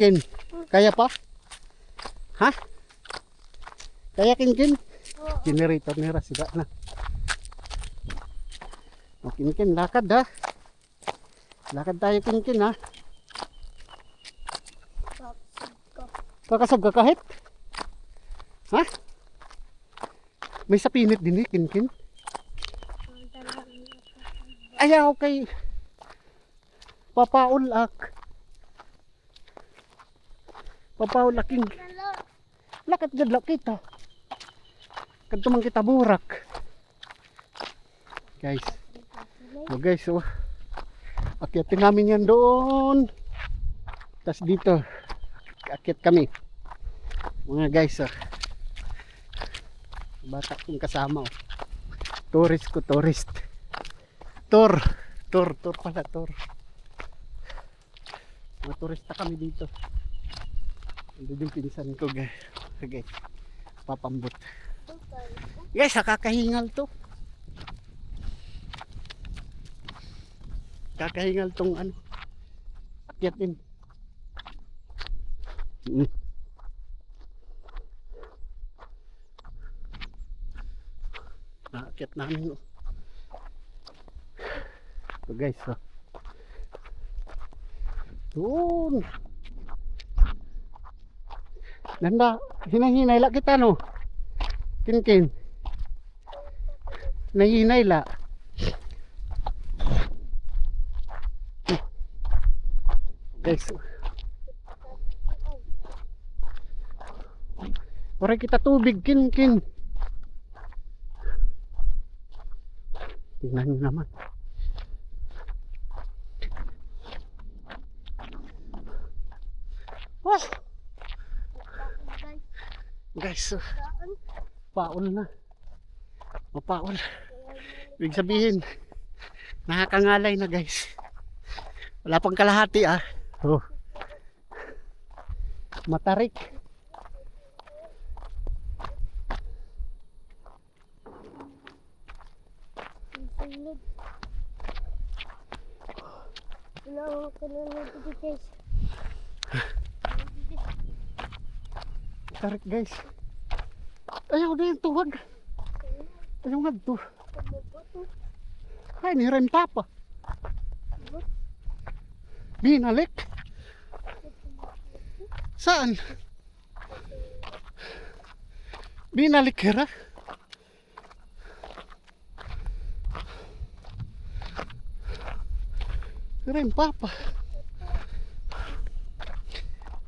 Kin, kaya pa? Ha? Kaya Kin? Generator ni Rasida na. O Kin, lakad ha. Lakad tayo Kin ha. Kakasag ka kahit? Ha? May sapinit din eh, Kin. Ayaw kay papaulak. Papaulaking. Lakad gadlak kita. Kadtumang kita burak. Guys. Oh guys, oh. Akyatin namin yan doon. Tapos dito. Akyat kami. Mga guys, oh. Bata kong kasama, oh. Tourist ko, tourist. Tour pala, tour. Mga turista kami dito. Ando yung pinsan ko, guys. Okay. Papambot. Guys, nakakahingal to. Kakahingal tong ano. Akyatin. Naakyat namin, oh. So guys, oh. Doon. Nanda, hinahinay la kita no. Kin. Nahinay la. Guys. Ora kita tubig Kin. Tingnan nyo naman. Wah! Guys, paul na. Mapaul. Ibig sabihin, nakakangalay na guys. Wala pang kalahati ah. Oh. Matarik. Tarik guys. Ayaw na yung tuwag. Ayaw nga to. Ay, niren papa. Binalik. Saan? Binalik kira. Niren papa.